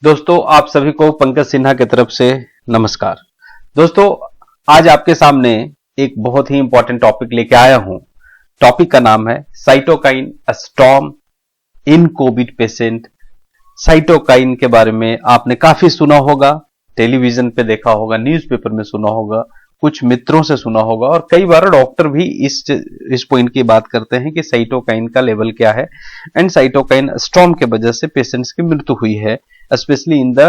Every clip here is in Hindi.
दोस्तों, आप सभी को पंकज सिन्हा की तरफ से नमस्कार। दोस्तों, आज आपके सामने एक बहुत ही इंपॉर्टेंट टॉपिक लेके आया हूं। टॉपिक का नाम है साइटोकाइन स्टॉर्म इन कोविड पेशेंट। साइटोकाइन के बारे में आपने काफी सुना होगा, टेलीविजन पे देखा होगा, न्यूज़पेपर में सुना होगा, कुछ मित्रों से सुना होगा और कई बार डॉक्टर भी इस पॉइंट की बात करते हैं कि साइटोकाइन का लेवल क्या है एंड साइटोकाइन स्टॉर्म के वजह से पेशेंट्स की मृत्यु हुई है, specially in the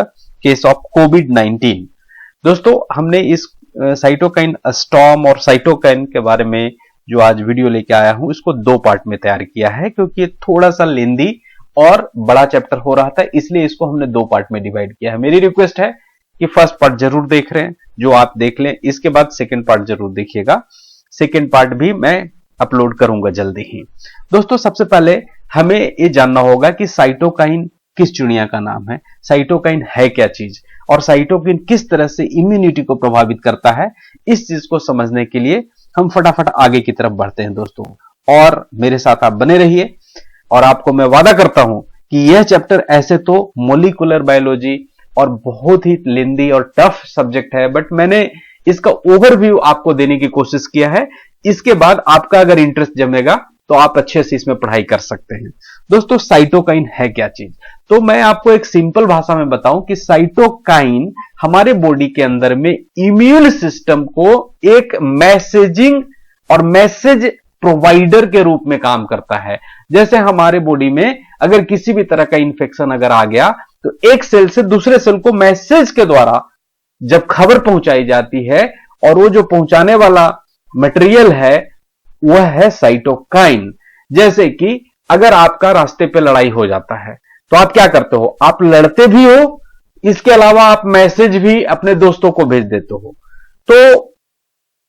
case of कोविड-19। दोस्तों, हमने इस साइटोकाइन स्टॉर्म और साइटोकाइन के बारे में जो आज वीडियो लेके आया हूं, इसको दो पार्ट में तैयार किया है क्योंकि ये थोड़ा सा लेंदी और बड़ा चैप्टर हो रहा था, इसलिए इसको हमने दो पार्ट में डिवाइड किया है। मेरी रिक्वेस्ट है कि फर्स्ट पार्ट जरूर देख रहे हैं, जो आप देख लें, इसके बाद सेकंड पार्ट जरूर देखिएगा। सेकंड पार्ट भी मैं अपलोड करूंगा जल्दी ही। दोस्तों, सबसे पहले हमें ये जानना होगा कि साइटोकाइन किस चिड़िया का नाम है, साइटोकाइन है क्या चीज और साइटोकाइन किस तरह से इम्यूनिटी को प्रभावित करता है। इस चीज को समझने के लिए हम फटाफट आगे की तरफ बढ़ते हैं दोस्तों, और मेरे साथ आप बने रहिए। और आपको मैं वादा करता हूं कि यह चैप्टर ऐसे तो मॉलिक्यूलर बायोलॉजी और बहुत ही लेंदी और टफ सब्जेक्ट है, बट मैंने इसका ओवरव्यू आपको देने की कोशिश किया है। इसके बाद आपका अगर इंटरेस्ट जमेगा तो आप अच्छे से इसमें पढ़ाई कर सकते हैं। दोस्तों, साइटोकाइन है क्या चीज, तो मैं आपको एक सिंपल भाषा में बताऊं कि साइटोकाइन हमारे बॉडी के अंदर में इम्यून सिस्टम को एक मैसेजिंग और मैसेज प्रोवाइडर के रूप में काम करता है। जैसे हमारे बॉडी में अगर किसी भी तरह का इंफेक्शन अगर आ गया तो एक सेल से दूसरे सेल को मैसेज के द्वारा जब खबर पहुंचाई जाती है, और वो जो पहुंचाने वाला मटेरियल है वह है साइटोकाइन। जैसे कि अगर आपका रास्ते पे लड़ाई हो जाता है तो आप क्या करते हो, आप लड़ते भी हो, इसके अलावा आप मैसेज भी अपने दोस्तों को भेज देते हो। तो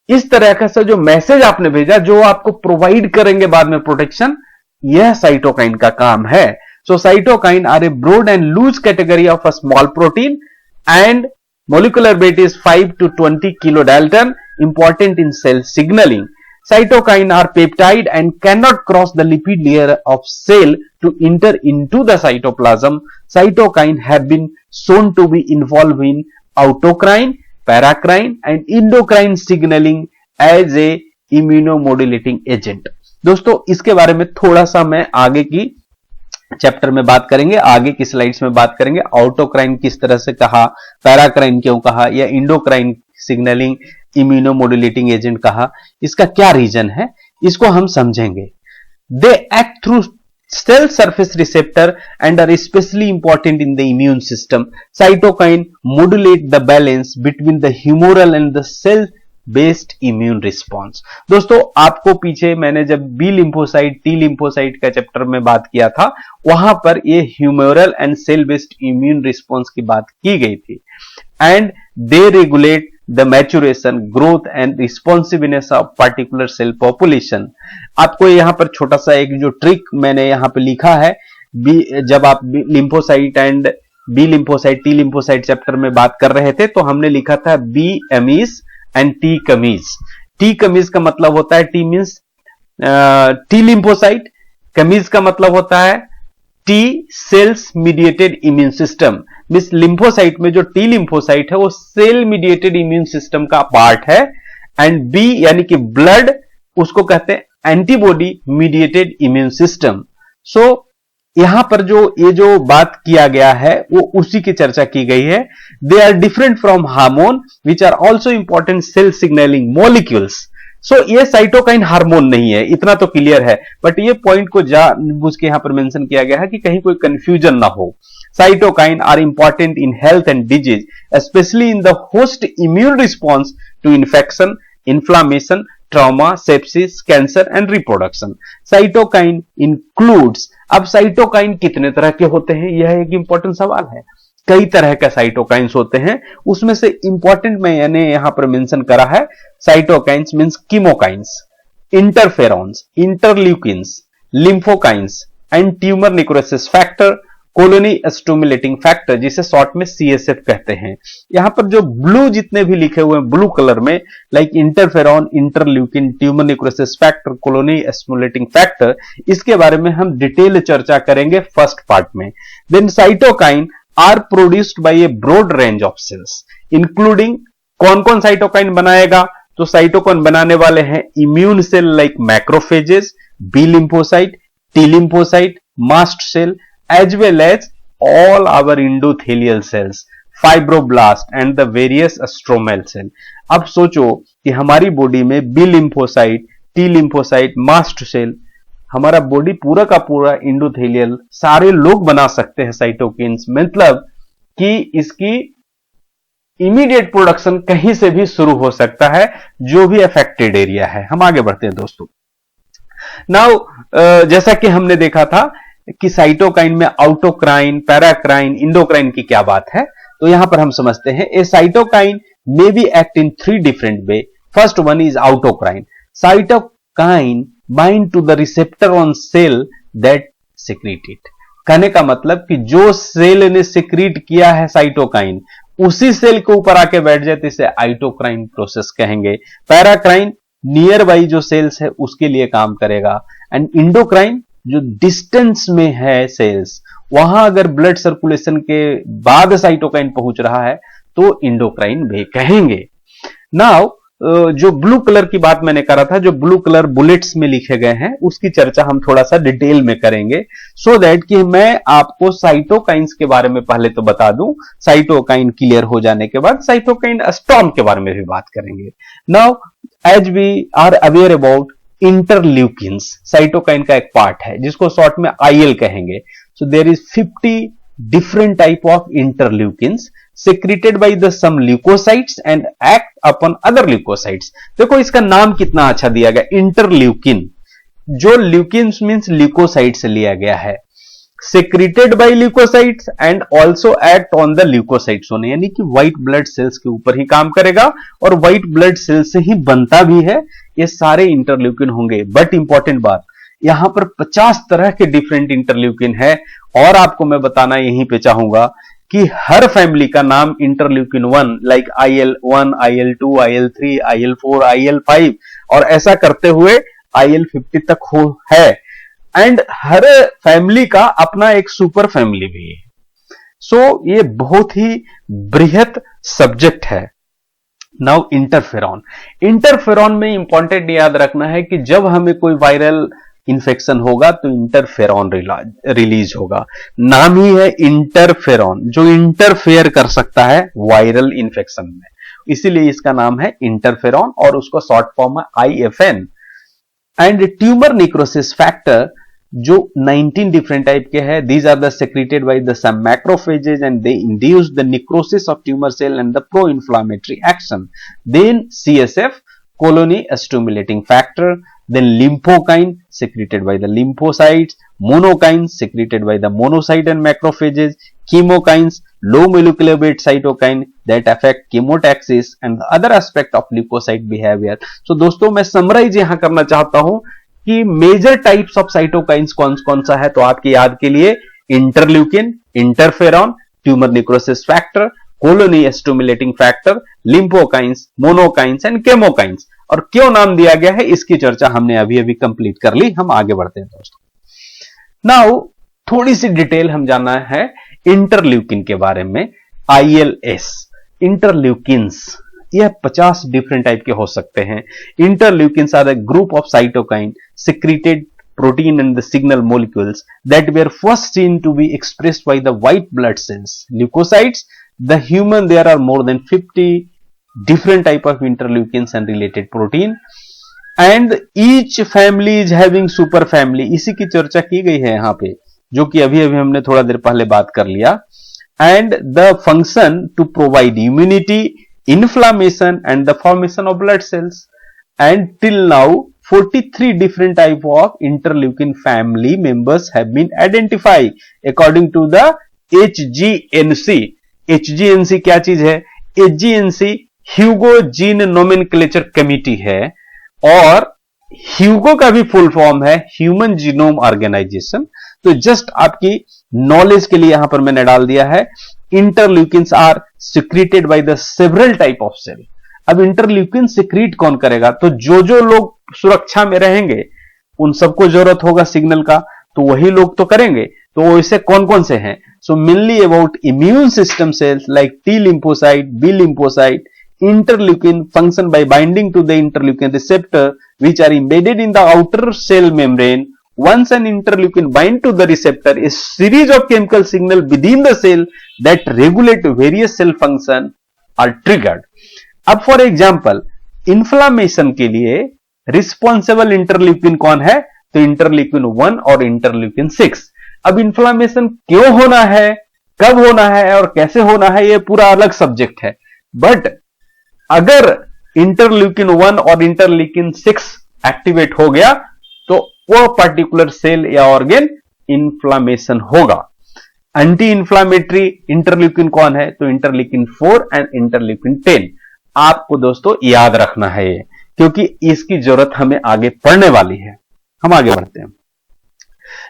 इस तरह का से जो मैसेज आपने भेजा, जो आपको प्रोवाइड करेंगे बाद में प्रोटेक्शन, यह साइटोकाइन का काम है। So cytokine are a broad and loose category of a small protein and molecular weight is 5 to 20 kilodalton, important in cell signaling. Cytokine are peptide and cannot cross the lipid layer of cell to enter into the cytoplasm. Cytokine have been shown to be involved in autocrine, paracrine and endocrine signaling as a immunomodulating agent. दोस्तों, इसके बारे में थोड़ा सा मैं आगे की चैप्टर में बात करेंगे, आगे की स्लाइड्स में बात करेंगे। ऑटोक्राइन किस तरह से कहा, पैराक्राइन क्यों कहा, या इंडोक्राइन सिग्नलिंग इम्यूनोमोडुलेटिंग एजेंट कहा, इसका क्या रीजन है, इसको हम समझेंगे। They act through cell surface receptor and are specially important in the immune system. Cytokine modulate the balance between the humoral and the cell based immune response. दोस्तों, आपको पीछे मैंने जब बी लिम्फोसाइट टी लिम्फोसाइट का चैप्टर में बात किया था, वहां पर ये humoral and cell based immune response की बात की गई थी। And they regulate the maturation, growth and responsiveness of particular cell population. आपको यहां पर छोटा सा एक जो ट्रिक मैंने यहां पर लिखा है, जब आप lymphocyte and B lymphocyte T lymphocyte chapter में बात कर रहे थे, तो हमने लिखा था बी एमीज एंड टी कमीज। टी कमीज का मतलब होता है, टी मीन्स टी लिम्फोसाइट, कमीज का मतलब होता है T cells mediated immune system. Means lymphocyte में जो टी लिम्फोसाइट है वो सेल मीडिएटेड इम्यून सिस्टम का पार्ट है, एंड बी यानी कि ब्लड, उसको कहते हैं एंटीबॉडी मीडिएटेड इम्यून सिस्टम। सो यहां पर ये जो बात किया गया है वो उसी की चर्चा की गई है। They are different from hormone which are also important cell signalling molecules. So ये साइटोकाइन हार्मोन नहीं है, इतना तो क्लियर है, बट ये पॉइंट को जानबूझ के यहां पर मेंशन किया गया है कि कहीं कोई कंफ्यूजन ना हो। Cytokine are important in health and disease, specially in the host immune response to infection, inflammation, trauma, sepsis, cancer and reproduction. Cytokine includes, अब साइटोकाइन कितने तरह के होते हैं, यह एक इंपॉर्टेंट सवाल है। कई तरह के साइटोकाइंस होते हैं, उसमें से इंपॉर्टेंट मैंने यहां पर मेंशन करा है। Cytokines means chemokines, interferons, interleukins, lymphokines and tumour necrosis factor, colony stimulating factor, जिसे शॉर्ट में सीएसएफ कहते हैं। यहां पर जो ब्लू जितने भी लिखे हुए हैं ब्लू कलर में, like interferon, interleukin, tumour necrosis factor, colony stimulating factor, इसके बारे में हम डिटेल चर्चा करेंगे फर्स्ट पार्ट में। Then cytokine are produced by a broad range of cells, including कौन कौन साइटोकाइन बनाएगा? तो साइटोकाइन बनाने वाले हैं immune cell like macrophages, B lymphocyte, T lymphocyte, mast cell, as well as all our endothelial cells, fibroblast and the various stromal cell। अब सोचो कि हमारी बॉडी में B lymphocyte, T lymphocyte, mast cell, हमारा बॉडी पूरा का पूरा इंडोथेलियल सारे लोग बना सकते हैं साइटोकिन्स, मतलब कि इसकी इमीडिएट प्रोडक्शन कहीं से भी शुरू हो सकता है जो भी अफेक्टेड एरिया है। हम आगे बढ़ते हैं दोस्तों। नाउ जैसा कि हमने देखा था कि साइटोकाइन में आउटोक्राइन, पैराक्राइन, इंडोक्राइन की क्या बात है, तो यहां पर हम समझते हैं a cytokine may be act in 3 different way. First one is autocrine. Cytokine bind to the receptor on cell that secrete it. कहने का मतलब कि जो सेल ने सिक्रीट किया है साइटोकाइन, उसी सेल के ऊपर आके बैठ जाए तो इसे आइटोक्राइन प्रोसेस कहेंगे। पैराक्राइन नियर बाई जो सेल्स है उसके लिए काम करेगा, एंड इंडोक्राइन जो डिस्टेंस में है सेल्स, वहां अगर ब्लड सर्कुलेशन के बाद साइटोकाइन पहुंच रहा है तो इंडोक्राइन भी कहेंगे। नाउ जो ब्लू कलर की बात मैंने करा था, जो ब्लू कलर बुलेट्स में लिखे गए हैं, उसकी चर्चा हम थोड़ा सा डिटेल में करेंगे, सो दैट कि मैं आपको साइटोकाइंस के बारे में पहले तो बता दूं, साइटोकाइन क्लियर हो जाने के बाद साइटोकाइन स्टॉर्म के बारे में भी बात करेंगे। Now as we are aware about interleukins, cytokine का एक पार्ट है जिसको शॉर्ट में आईएल कहेंगे। So there is 50 different type of interleukins secreted by the some leukocytes and act upon other leukocytes। देखो इसका नाम कितना अच्छा दिया गया, इंटरल्यूकिन। जो ल्यूकिन्स मींस ल्यूकोसाइट से लिया गया है, secreted by leukocytes and also act on the leukocytes होने, यानी कि व्हाइट ब्लड सेल्स के ऊपर ही काम करेगा और व्हाइट ब्लड सेल से ही बनता भी है। ये सारे इंटरल्यूकिन होंगे। बट इंपॉर्टेंट बात, यहां पर 50 तरह के डिफरेंट इंटरल्यूकिन है, और आपको मैं बताना यहीं पे चाहूंगा कि हर फैमिली का नाम interleukin 1 like IL-1, IL-2, IL-3, IL-4, IL-5 और ऐसा करते हुए IL-50 तक हो है, एंड हर फैमिली का अपना एक सुपर फैमिली भी है। सो ये बहुत ही बृहत सब्जेक्ट है। Now interferon. इंटरफेरॉन में इंपॉर्टेंट याद रखना है कि जब हमें कोई वायरल इन्फेक्शन होगा तो इंटरफेरॉन रिलीज होगा। नाम ही है इंटरफेरॉन, जो इंटरफेयर कर सकता है वायरल इन्फेक्शन में, इसीलिए इसका नाम है इंटरफेरॉन और उसको शॉर्ट फॉर्म है IFN। And tumour necrosis factor जो 19 डिफरेंट टाइप के हैं, these are the secreted by the some macrophages and they induce the necrosis of tumour cell and the pro inflammatory action. Then CSF colony stimulating factor, then lymphokine secreted by the lymphocytes, monokines secreted by the monocyte and macrophages, chemokines low molecular weight cytokine that affect chemotaxis and the other aspect of leukocyte behavior। so दोस्तों मैं समराइज यहां करना चाहता हूं कि मेजर टाइप्स ऑफ साइटोकाइंस कौन कौन सा है। तो आपकी याद के लिए interleukin, interferon, tumour necrosis factor, colony stimulating factor, lymphokines, monokines and chemokines. और क्यों नाम दिया गया है इसकी चर्चा हमने अभी अभी कंप्लीट कर ली। हम आगे बढ़ते हैं दोस्तों। नाउ थोड़ी सी डिटेल हम जानना है इंटरल्यूकिन के बारे में। ILS इंटरल्यूकिन्स, यह 50 डिफरेंट टाइप के हो सकते हैं। Interleukins are the group of cytokine secreted protein and the signal molecules that were first seen to be expressed by the white blood cells, leukocytes, the human there are more than 50 different type of interleukins and related protein, and each family is having super family। इसी की चर्चा की गई है यहां पे, जो कि अभी अभी हमने थोड़ा देर पहले बात कर लिया। and the function to provide immunity, inflammation and the formation of blood cells, and till now 43 different type of interleukin family members have been identified according to the HGNC। HGNC क्या चीज है? HGNC HUGO gene nomenclature committee है, और ह्यूगो का भी फुल फॉर्म है ह्यूमन जीनोम ऑर्गेनाइजेशन। तो जस्ट आपकी नॉलेज के लिए यहां पर मैंने डाल दिया है, interleukins are secreted by the several type of cell. अब इंटरल्यूकिन सिक्रीट कौन करेगा? तो जो लोग सुरक्षा में रहेंगे उन सबको जरूरत होगा सिग्नल का, तो वही लोग तो करेंगे। तो वैसे कौन कौन से हैं? So mainly about immune system cells like T lymphocyte, B lymphocyte, interleukin function by binding to the interleukin receptor which are embedded in the outer cell membrane. Once an interleukin bind to the receptor, a series of chemical signal within the cell that regulate various cell function are triggered. अब फॉर एग्जाम्पल इन्फ्लामेशन के लिए रिस्पॉन्सिबल इंटरल्यूकिन कौन है? तो इंटरल्यूकिन 1 और इंटरल्यूकिन 6. अब इन्फ्लामेशन क्यों होना है, कब होना है और कैसे होना है, यह पूरा अलग सब्जेक्ट है. बट अगर इंटरल्यूकिन 1 और इंटरल्यूकिन 6 एक्टिवेट हो गया तो वो पर्टिकुलर सेल या ऑर्गन इन्फ्लामेशन होगा. एंटी इंफ्लामेटरी इंटरल्यूकिन कौन है? तो इंटरल्यूकिन 4 एंड इंटरल्यूकिन 10. आपको दोस्तों याद रखना है ये, क्योंकि इसकी जरूरत हमें आगे पढ़ने वाली है. हम आगे बढ़ते हैं.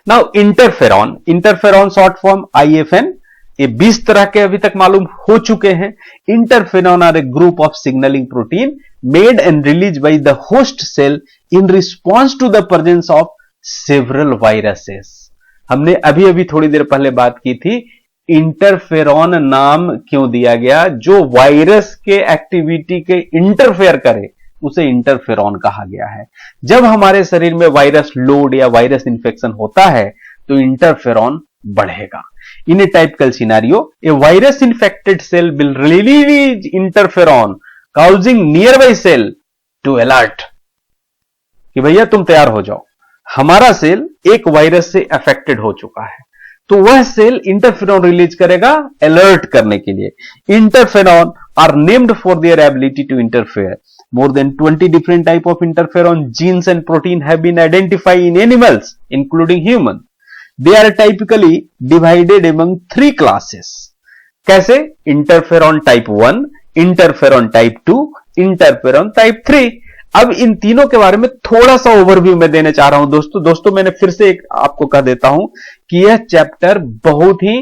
Now interferon, interferon short form IFN, ये 20 तरह के अभी तक मालूम हो चुके हैं. Interferon are a group of signalling protein made and release by the host cell in response to the presence of several viruses. हमने अभी अभी थोड़ी देर पहले बात की थी इंटरफेरॉन नाम क्यों दिया गया? जो वायरस के एक्टिविटी के इंटरफेयर करे उसे इंटरफेरॉन कहा गया है. जब हमारे शरीर में वायरस लोड या वायरस इंफेक्शन होता है तो इंटरफेरॉन बढ़ेगा. In a typical scenario a virus infected cell will release interferon causing nearby cell to alert कि भैया तुम तैयार हो जाओ, हमारा सेल एक वायरस से अफेक्टेड हो चुका है. तो वह सेल इंटरफेरॉन रिलीज करेगा अलर्ट करने के लिए. Interferon are named for their ability to interfere. More than 20 different type of interferon genes and protein have been identified in animals, including human. They are typically divided among 3 classes. कैसे? Interferon type 1, interferon type 2, interferon type 3. अब इन तीनों के बारे में थोड़ा सा ओवरव्यू मैं देने चाह रहा हूं दोस्तों. मैंने फिर से एक आपको कह देता हूं कि यह चैप्टर बहुत ही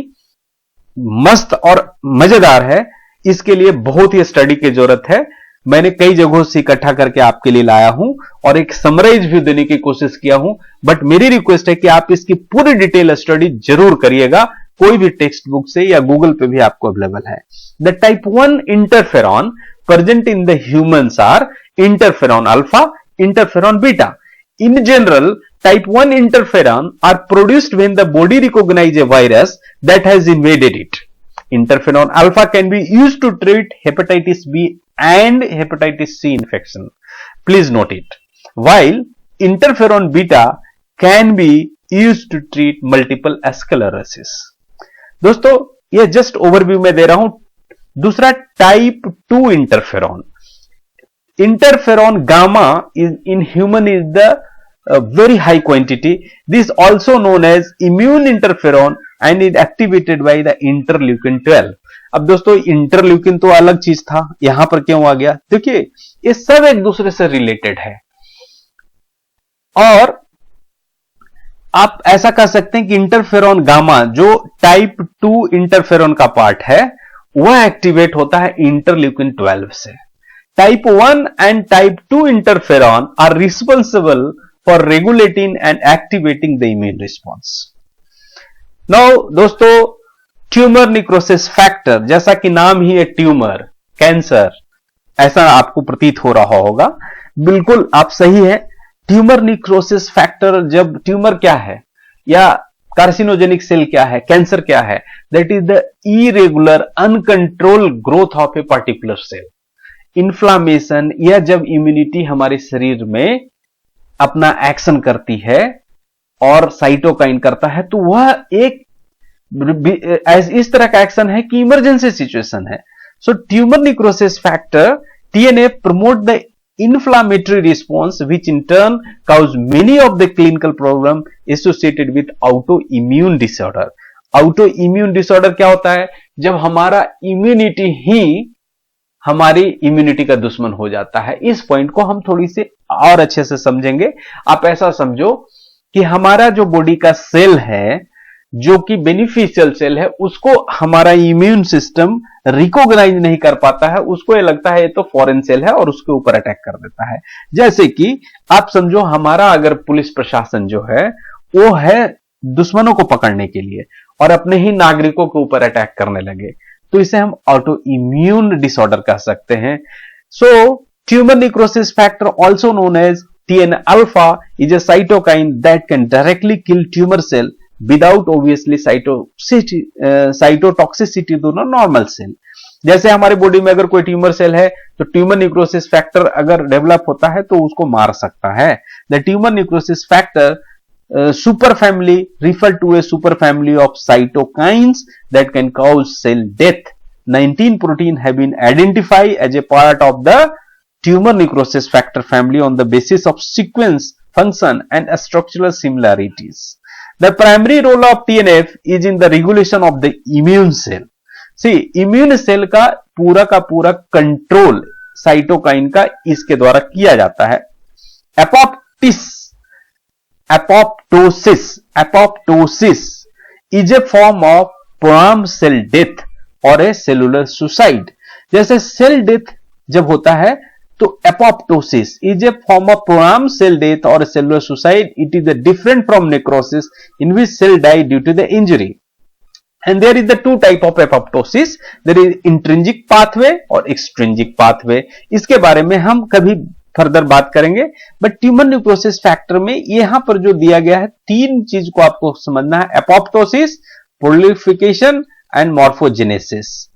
मस्त और मजेदार है. इसके लिए बहुत ही स्टडी की जरूरत है. मैंने कई जगहों से इकट्ठा करके आपके लिए लाया हूं और एक समराइज व्यू देने की कोशिश किया हूं. बट मेरी रिक्वेस्ट है कि आप इसकी पूरी डिटेल स्टडी जरूर करिएगा, कोई भी टेक्स्ट बुक से या गूगल पे भी आपको अवेलेबल है. The type 1 interferon present in the humans are interferon alpha, interferon beta. In general, type 1 interferon are produced when the body recognizes a virus that has invaded it. Interferon alpha can be used to treat hepatitis B and hepatitis C infection. Please note it. While interferon beta can be used to treat multiple sclerosis. दोस्तों, यह जस्ट ओवरव्यू में दे रहा हूं. दूसरा type 2 interferon. Interferon gamma in human is the very high quantity. This also known as immune interferon and is activated by the interleukin 12. अब दोस्तों इंटरल्यूकिन तो अलग चीज था, यहां पर क्यों आ गया? देखिए ये सब एक दूसरे से रिलेटेड है और आप ऐसा कह सकते हैं कि इंटरफेरॉन गामा जो टाइप 2 इंटरफेरॉन का पार्ट है वह एक्टिवेट होता है इंटरल्यूकिन 12 से. Type 1 and Type 2 interferon are responsible for regulating and activating the immune response. Now, दोस्तों, ट्यूमर निक्रोसिस फैक्टर, जैसा कि नाम ही है ट्यूमर, कैंसर, ऐसा आपको प्रतीत हो रहा होगा. बिल्कुल आप सही है. ट्यूमर निक्रोसिस फैक्टर, जब ट्यूमर क्या है या कार्सिनोजेनिक सेल क्या है, कैंसर क्या है? That is the irregular uncontrol growth of a particular cell. Inflammation या जब इम्यूनिटी हमारे शरीर में अपना एक्शन करती है और साइटोकाइन करता है तो वह एक इस तरह का एक्शन है कि इमरजेंसी सिचुएशन है. So tumour necrosis factor TNF promote the inflammatory response which in turn cause many of the clinical problem associated with autoimmune disorder. autoimmune disorder क्या होता है? जब हमारा इम्यूनिटी ही हमारी इम्यूनिटी का दुश्मन हो जाता है. इस पॉइंट को हम थोड़ी सी और अच्छे से समझेंगे. आप ऐसा समझो कि हमारा जो बॉडी का सेल है जो कि बेनिफिशियल सेल है उसको हमारा इम्यून सिस्टम रिकॉग्नाइज नहीं कर पाता है. उसको ये लगता है ये तो फॉरेन सेल है और उसके ऊपर अटैक कर देता है. जैसे कि आप समझो हमारा अगर पुलिस प्रशासन जो है वो है दुश्मनों को पकड़ने के लिए और अपने ही नागरिकों के ऊपर अटैक करने लगे, तो इसे हम ऑटो इम्यून डिसऑर्डर कह सकते हैं। So tumour necrosis factor also known as TNF alpha is a cytokine that can directly kill tumor cell without obviously cytotoxicity to the normal cell। जैसे हमारे बॉडी में अगर कोई ट्यूमर सेल है तो ट्यूमर नेक्रोसिस फैक्टर अगर डेवलप होता है तो उसको मार सकता है। The tumour necrosis factor super family refer to a super family of cytokines that can cause cell death। 19 protein have been identified as a part of the tumor necrosis factor family on the basis of sequence, function and structural similarities। The primary role of TNF is in the regulation of the immune cell। See, immune cell का पूरा कंट्रोल साइटोकाइन का इसके द्वारा किया जाता है। apoptosis is a form of programmed cell death और a cellular suicide। जैसे सेल डेथ जब होता है तो apoptosis is a form of programmed cell death or a cellular suicide। It is different from necrosis in which cell die due to the injury। And there is the two type of apoptosis। There is intrinsic pathway और extrinsic pathway। इसके बारे में हम कभी फर्दर बात करेंगे। बट ट्यूमर नेक्रोसिस फैक्टर में यहां पर जो दिया गया है, तीन चीज को आपको समझना है, एपोप्टोसिस, प्रोलिफिकेशन एंड मॉर्फोजेनेसिस।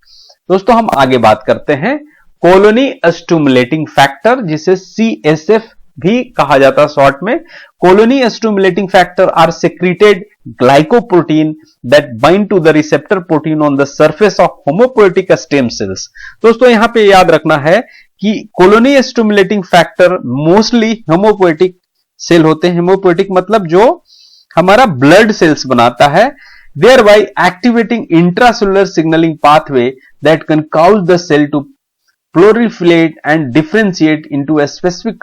दोस्तों हम आगे बात करते हैं कॉलोनी स्टिमुलेटिंग फैक्टर, जिसे CSF भी कहा जाता है शॉर्ट में। Colony stimulating factor are secreted glycoprotein that bind to the receptor protein on the surface of haematopoietic stem cells. दोस्तों यहां पे याद रखना है कि colony stimulating factor mostly haematopoietic cell होते हैं। होमोपोएटिक मतलब जो हमारा ब्लड सेल्स बनाता है, thereby activating intracellular signaling pathway that can cause the cell to proliferate and differentiate into a specific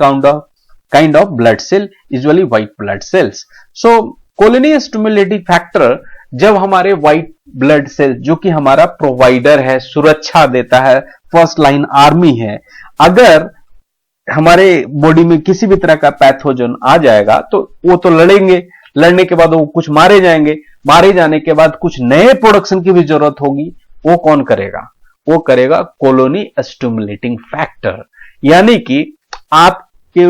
kind of blood cell, usually white blood cells। So colony stimulating factor जब हमारे white blood cell जो कि हमारा प्रोवाइडर है, सुरक्षा देता है, फर्स्ट लाइन आर्मी है, अगर हमारे बॉडी में किसी भी तरह का पैथोजन आ जाएगा तो वो तो लड़ेंगे, लड़ने के बाद वो कुछ मारे जाएंगे, मारे जाने के बाद कुछ नए प्रोडक्शन की भी जरूरत होगी। वो कौन करेगा? वो करेगा कॉलोनी स्टिमुलेटिंग फैक्टर। यानी कि आपके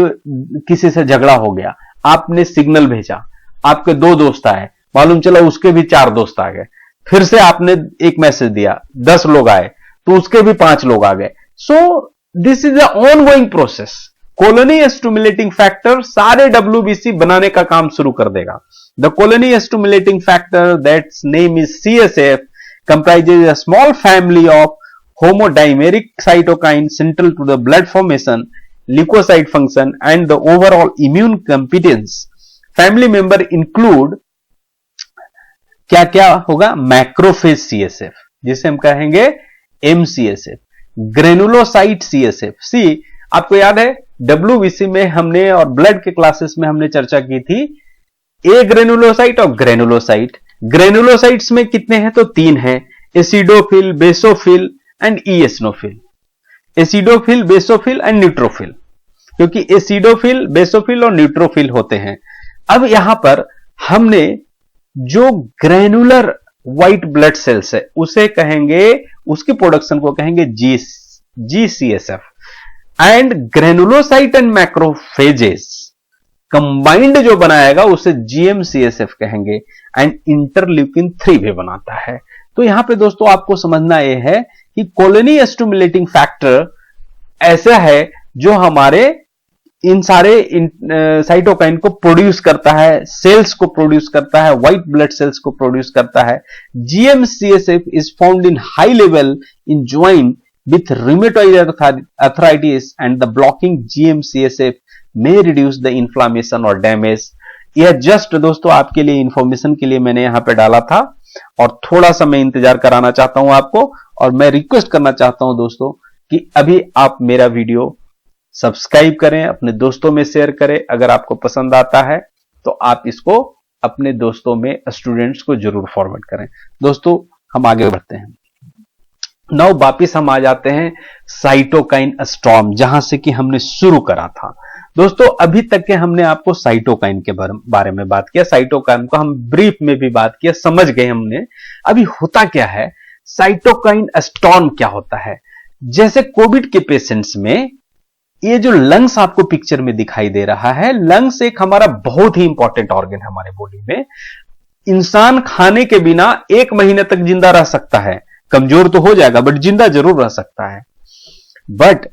किसी से झगड़ा हो गया, आपने सिग्नल भेजा, आपके 2 दोस्त आए, मालूम चला उसके भी 4 दोस्त आ गए, फिर से आपने एक मैसेज दिया, 10 लोग आए तो उसके भी 5 लोग आ गए। So this is a ongoing process. Colony stimulating factor सारे WBC बनाने का काम शुरू कर देगा। The colony stimulating factor that's name is CSF comprises a small family of homodimeric cytokine central to the blood formation, leukocyte function and the overall immune competence। family member include क्या क्या होगा? मैक्रोफेज CSF जिसे हम कहेंगे MCSF, ग्रेनुलोसाइट CSF। सी आपको याद है WBC में हमने और ब्लड के क्लासेस में हमने चर्चा की थी ए ग्रेनुलोसाइट और ग्रेनुलोसाइट। ग्रेनुलोसाइट्स में कितने हैं? तो 3 हैं, acidophil, basophil and eosinophil. Acidophil, basophil and neutrophil, क्योंकि एसिडोफिल, बेसोफिल और न्यूट्रोफिल होते हैं। अब यहां पर हमने जो ग्रेनुलर व्हाइट ब्लड सेल्स है उसे कहेंगे, उसकी प्रोडक्शन को कहेंगे GCSF and granulocyte and macrophages combined जो बनाएगा उसे GMCSF कहेंगे एंड इंटरल्यूकिन 3 भी बनाता है। तो यहां पे दोस्तों आपको समझना यह है कि कॉलोनी स्टिमुलेटिंग फैक्टर ऐसा है जो हमारे इन सारे साइटोकाइन को प्रोड्यूस करता है, सेल्स को प्रोड्यूस करता है, व्हाइट ब्लड सेल्स को प्रोड्यूस करता है। GMCSF is found in high level in join with rheumatoid arthritis and the blocking GMCSF may reduce the inflammation और damage। यह जस्ट दोस्तों आपके लिए इंफॉर्मेशन के लिए मैंने यहां पे डाला था और थोड़ा सा मैं इंतजार कराना चाहता हूं आपको, और मैं रिक्वेस्ट करना चाहता हूं दोस्तों कि अभी आप मेरा वीडियो सब्सक्राइब करें, अपने दोस्तों में शेयर करें। अगर आपको पसंद आता है तो आप इसको अपने दोस्तों में, स्टूडेंट्स को जरूर फॉरवर्ड करें। दोस्तों हम आगे बढ़ते हैं। नाउ वापिस हम आ जाते हैं साइटोकाइन स्टॉर्म, जहां से कि हमने शुरू करा था। दोस्तों अभी तक के हमने आपको साइटोकाइन के बारे में बात किया, साइटोकाइन को हम ब्रीफ में भी बात किया, समझ गए हमने। अभी होता क्या है, साइटोकाइन स्टॉर्म क्या होता है। जैसे कोविड के पेशेंट्स में ये जो लंग्स आपको पिक्चर में दिखाई दे रहा है, लंग्स एक हमारा बहुत ही इंपॉर्टेंट ऑर्गन है हमारे बॉडी में। इंसान खाने के बिना 1 महीने तक जिंदा रह सकता है, कमजोर तो हो जाएगा बट जिंदा जरूर रह सकता है, बट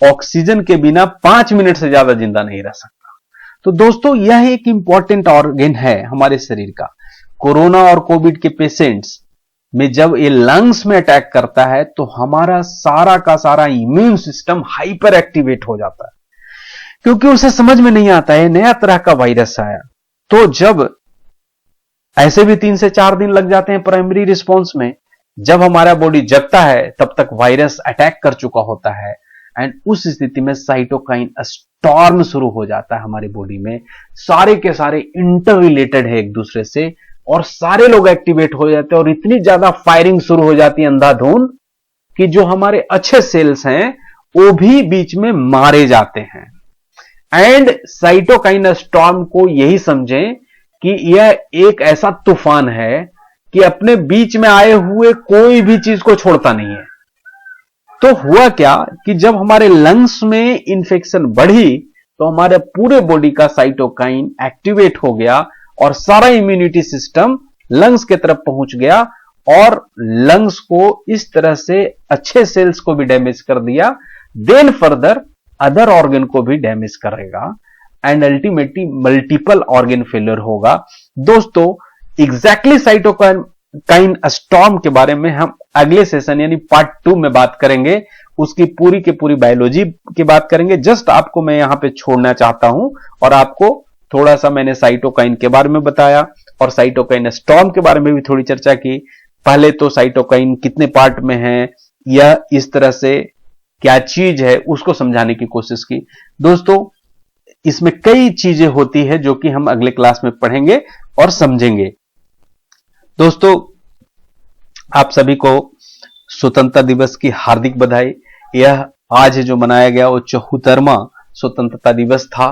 ऑक्सीजन के बिना 5 मिनट से ज्यादा जिंदा नहीं रह सकता। तो दोस्तों यह एक इंपॉर्टेंट ऑर्गन है हमारे शरीर का। कोरोना और कोविड के पेशेंट्स में जब ये लंग्स में अटैक करता है तो हमारा सारा का सारा इम्यून सिस्टम हाइपर एक्टिवेट हो जाता है, क्योंकि उसे समझ में नहीं आता है नया तरह का वायरस आया। तो जब ऐसे भी 3 से 4 दिन लग जाते हैं प्राइमरी रिस्पॉन्स में, जब हमारा बॉडी जगता है तब तक वायरस अटैक कर चुका होता है, एंड उस स्थिति में साइटोकाइन स्टॉर्म शुरू हो जाता है हमारी बॉडी में। सारे के सारे इंटर रिलेटेड है एक दूसरे से, और सारे लोग एक्टिवेट हो जाते हैं और इतनी ज्यादा फायरिंग शुरू हो जाती है अंधाधुंध कि जो हमारे अच्छे सेल्स हैं वो भी बीच में मारे जाते हैं। एंड साइटोकाइन स्टॉर्म को यही समझें कि यह एक ऐसा तूफान है कि अपने बीच में आए हुए कोई भी चीज को छोड़ता नहीं है। तो हुआ क्या कि जब हमारे लंग्स में इंफेक्शन बढ़ी तो हमारे पूरे बॉडी का साइटोकाइन एक्टिवेट हो गया और सारा इम्यूनिटी सिस्टम लंग्स के तरफ पहुंच गया और लंग्स को इस तरह से अच्छे सेल्स को भी डैमेज कर दिया, देन फर्दर अदर ऑर्गन को भी डैमेज करेगा, and ultimately multiple organ failure होगा। दोस्तों एग्जैक्टली साइटोकाइन स्टॉर्म के बारे में हम अगले सेशन यानी पार्ट 2 में बात करेंगे, उसकी पूरी की पूरी बायोलॉजी की बात करेंगे। जस्ट आपको मैं यहां पे छोड़ना चाहता हूं और आपको थोड़ा सा मैंने साइटोकाइन के बारे में बताया और साइटोकाइन स्टॉर्म के बारे में भी थोड़ी चर्चा की। पहले तो साइटोकाइन कितने पार्ट में है या इस तरह से क्या चीज है उसको समझाने की कोशिश की। दोस्तों इसमें कई चीजें होती है जो कि हम अगले क्लास में पढ़ेंगे और समझेंगे। दोस्तों आप सभी को स्वतंत्रता दिवस की हार्दिक बधाई। यह आज जो मनाया गया वो 74वां स्वतंत्रता दिवस था।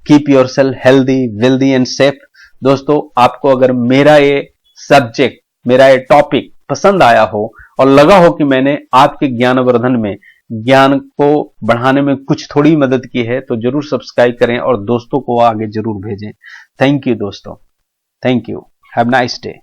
Keep your self healthy, wealthy and safe. दोस्तों आपको अगर मेरा ये सब्जेक्ट, मेरा ये टॉपिक पसंद आया हो और लगा हो कि मैंने आपके ज्ञानवर्धन में, ज्ञान को बढ़ाने में कुछ थोड़ी मदद की है, तो जरूर सब्सक्राइब करें और दोस्तों को आगे जरूर भेजें। थैंक यू दोस्तों, thank you, have nice day.